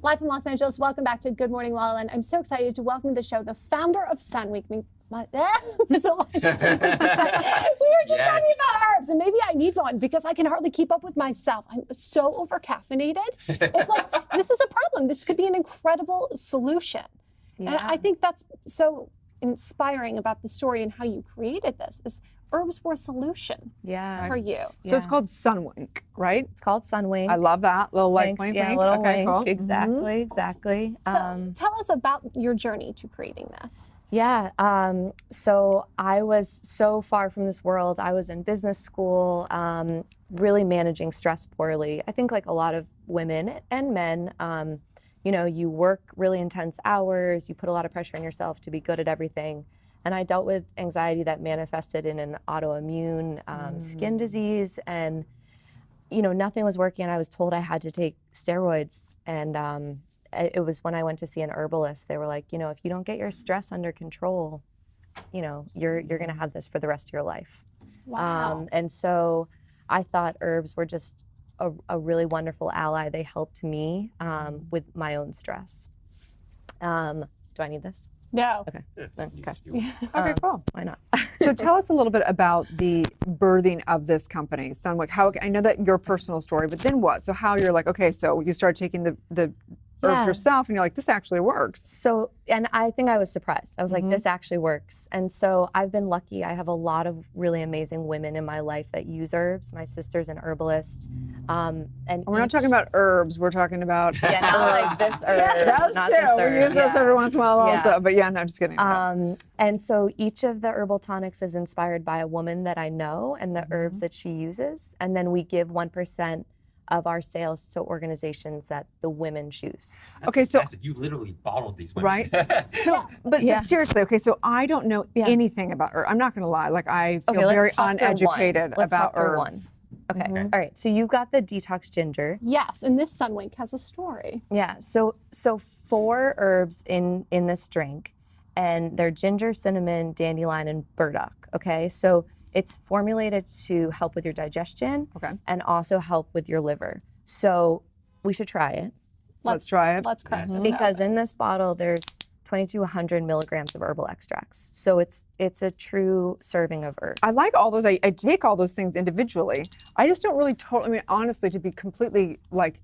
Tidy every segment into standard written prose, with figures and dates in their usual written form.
Live from Los Angeles. Welcome back to Good Morning LaLa. And I'm so excited to welcome to the show the founder of Sun Week. We were just talking about herbs, and maybe I need one because I can hardly keep up with myself. I'm so over-caffeinated. It's like, this is a problem. This could be an incredible solution. Yeah. And I think that's so inspiring about the story and how you created this. Herbs were a solution for you. So it's called Sun Wink, right? It's called Sun Wink. I love that. Little like wink, yeah, wink. little Okay, wink. cool. Exactly. So tell us about your journey to creating this. Yeah. So I was so far from this world. I was in business school, really managing stress poorly. I think like a lot of women and men, you work really intense hours, you put a lot of pressure on yourself to be good at everything. And I dealt with anxiety that manifested in an autoimmune skin disease, and nothing was working. I was told I had to take steroids, and it was when I went to see an herbalist. They were like, if you don't get your stress under control, you're gonna have this for the rest of your life. Wow. And so I thought herbs were just a really wonderful ally. They helped me with my own stress. Do I need this? No. Okay. Okay, cool. Why not? So tell us a little bit about the birthing of this company, Sunwick. How I know that your personal story, but then what? So how you're like, okay, so you started taking the herbs yourself, and you're like, this actually works. So, and I think I was surprised. I was like, this actually works. And so I've been lucky. I have a lot of really amazing women in my life that use herbs. My sister's an herbalist. And we're not talking about herbs. We're talking about not like this herb. those not too. this herb. We use those every once in a while also. But no, I'm just kidding. And so each of the herbal tonics is inspired by a woman that I know and the herbs that she uses. And then we give 1% of our sales to organizations that the women choose. That's fantastic. You literally bottled these women. Right? So, but seriously, okay, so I don't know anything about herbs. I'm not going to lie. Like, I feel very uneducated about herbs. Okay, all right, so you've got the Detox Ginger. Yes, and this Sunwink has a story. Yeah, so 4 herbs in this drink, and they're ginger, cinnamon, dandelion, and burdock, okay? So it's formulated to help with your digestion and also help with your liver. So we should try it. Let's try it. Let's crack this Because open. in this bottle, there's 2,200 milligrams of herbal extracts. So it's a true serving of herbs. I like all those. I take all those things individually. I just don't really honestly, to be completely like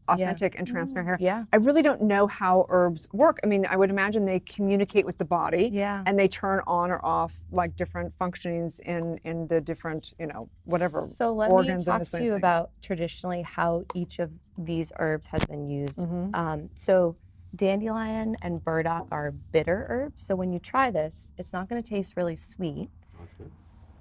authentic and transparent here, I really don't know how herbs work. I mean, I would imagine they communicate with the body and they turn on or off like different functionings in the different, whatever So let organs me and talk to you things. about traditionally how each of these herbs has been used. So dandelion and burdock are bitter herbs. So when you try this, it's not going to taste really sweet,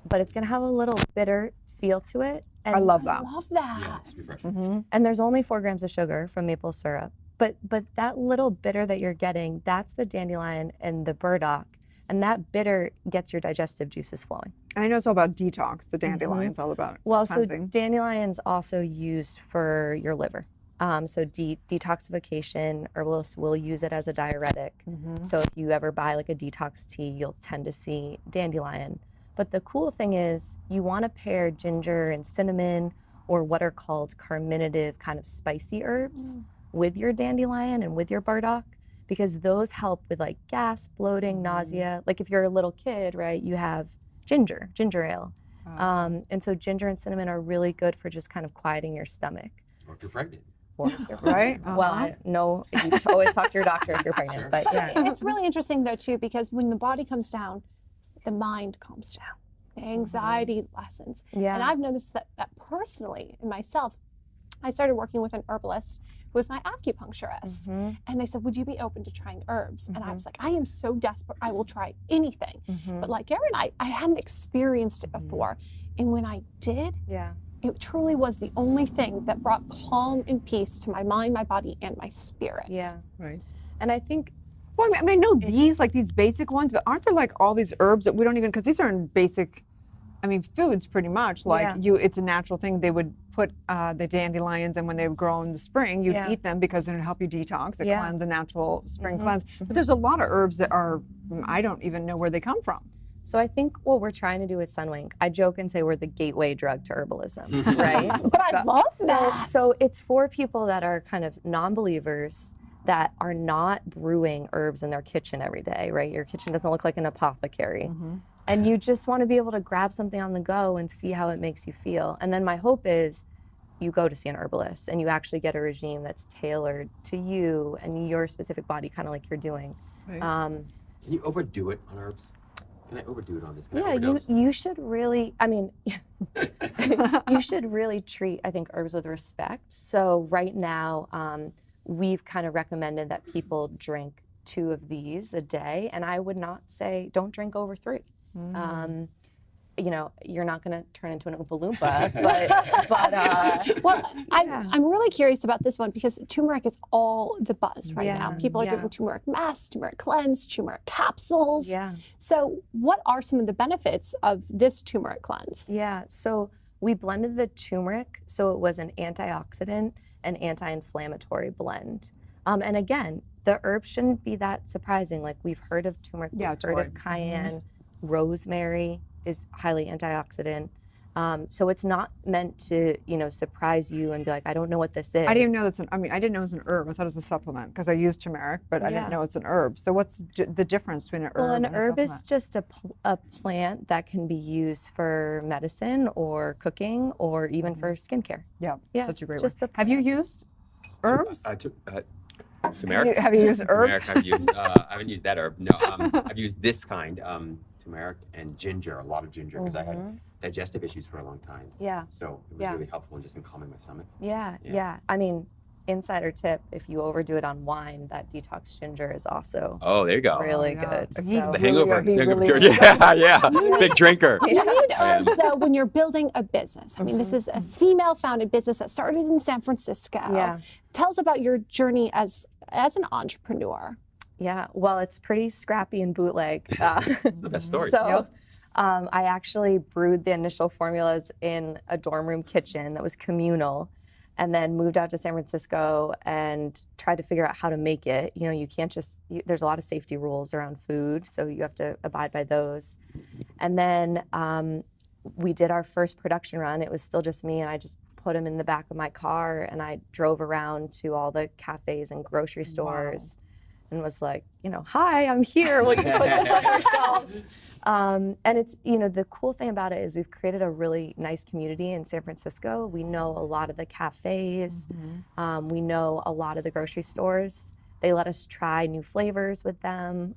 but it's going to have a little bitter feel to it. And I love that. I love that. Yeah, it's refreshing. And there's only 4 grams of sugar from maple syrup. But that little bitter that you're getting, that's the dandelion and the burdock. And that bitter gets your digestive juices flowing. And I know it's all about detox. The dandelion's all about cleansing. So dandelion's also used for your liver. So detoxification, herbalists will use it as a diuretic. So if you ever buy like a detox tea, you'll tend to see dandelion. But the cool thing is you want to pair ginger and cinnamon, or what are called carminative kind of spicy herbs, with your dandelion and with your burdock, because those help with like gas, bloating, nausea. Like if you're a little kid, right, you have ginger ale. And so ginger and cinnamon are really good for just kind of quieting your stomach. Or if you're pregnant. Right? Well, no, you always talk to your doctor if you're pregnant, but yeah. It's really interesting though too, because when the body comes down, the mind calms down. The anxiety lessens. Yeah. And I've noticed that personally in myself. I started working with an herbalist who was my acupuncturist. And they said, would you be open to trying herbs? And I was like, I am so desperate. I will try anything. But like Erin, I hadn't experienced it before. And when I did, it truly was the only thing that brought calm and peace to my mind, my body, and my spirit. Yeah. Right. And I think, well, I mean, I know these basic ones, but aren't there like all these herbs that we don't even, because these are in basic, foods pretty much. Like it's a natural thing. They would put the dandelions, and when they grow in the spring, you eat them because it'll help you detox. It cleanse, a natural spring cleanse. But there's a lot of herbs that are, I don't even know where they come from. So I think what we're trying to do with Sunwink, I joke and say we're the gateway drug to herbalism, right? But I love that. So it's for people that are kind of non-believers that are not brewing herbs in their kitchen every day, right? Your kitchen doesn't look like an apothecary. And you just want to be able to grab something on the go and see how it makes you feel. And then my hope is you go to see an herbalist and you actually get a regime that's tailored to you and your specific body, kind of like you're doing. Right. Can you overdo it on herbs? Can I overdo it on this? Can I Yeah, overdose? you should really, I mean, you should really treat, I think, herbs with respect. So right now, we've kind of recommended that people drink 2 of these a day. And I would not say, don't drink over 3. You know, you're not going to turn into an Oompa Loompa, but Well, I'm really curious about this one because turmeric is all the buzz right now. People are doing turmeric masks, turmeric cleanse, turmeric capsules. yeah. So what are some of the benefits of this turmeric cleanse? Yeah, so we blended the turmeric, so it was an antioxidant and anti-inflammatory blend. And again, the herbs shouldn't be that surprising. Like we've heard of turmeric, we've heard of cayenne, rosemary is highly antioxidant. So it's not meant to, you know, surprise you and be like, I don't know what this is. I didn't even know I didn't know it was an herb. I thought it was a supplement because I use turmeric, but I didn't know it's an herb. So what's the difference between an herb Well, and an a herb is supplement? just a plant that can be used for medicine or cooking or even for skincare. Yeah, Yeah, such a great just word. a Have you used herbs? Turmeric. Have you used herb? Turmeric I've used. I haven't used that herb. No, I've used this kind, turmeric and ginger, a lot of ginger, because I had digestive issues for a long time. Yeah. So it was really helpful in just in calming my stomach. Yeah. I mean, insider tip, if you overdo it on wine, that detox ginger is also Oh, there you go. really yeah. good. He So- The hangover. He really cure. is. Yeah. Big drinker. You need herbs though when you're building a business. I mean, this is a female-founded business that started in San Francisco. Yeah. Tell us about your journey as an entrepreneur. Yeah, well, it's pretty scrappy and bootleg. It's the best story. So I actually brewed the initial formulas in a dorm room kitchen that was communal and then moved out to San Francisco and tried to figure out how to make it. You know, you can't just, there's a lot of safety rules around food, so you have to abide by those. And then we did our first production run. It was still just me, and I just put them in the back of my car and I drove around to all the cafes and grocery stores and was like, you know, hi, I'm here. Will you put this on our shelves? And it's, you know, the cool thing about it is we've created a really nice community in San Francisco. We know a lot of the cafes. We know a lot of the grocery stores. They let us try new flavors with them.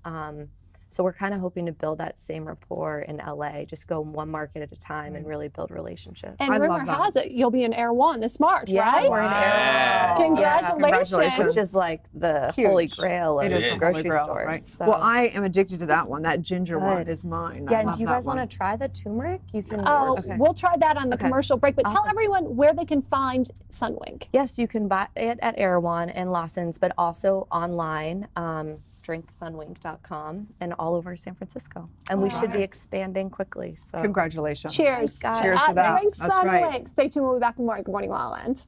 So we're kind of hoping to build that same rapport in LA, just go one market at a time and really build relationships. And I rumor love that. has it you'll be in Air One this March, right? We're in Wow. Congratulations. which is like the Huge. holy grail of It is the grocery Holy Grail, stores. right? So. Well, I am addicted to that one. That ginger one Good. is mine. Yeah, I and love do you that guys want one. to try the turmeric? You can. Oh, Okay. we'll try that on the Okay. commercial break, but tell Awesome. everyone where they can find Sunwink. Yes, you can buy it at Erewhon and Lawson's, but also online, drinksunwink.com, and all over San Francisco. And we should be expanding quickly. So Congratulations. Cheers. guys. Cheers to that. Drink That's right. Sunwink. Stay tuned. We'll be back with more Good Morning La La Land.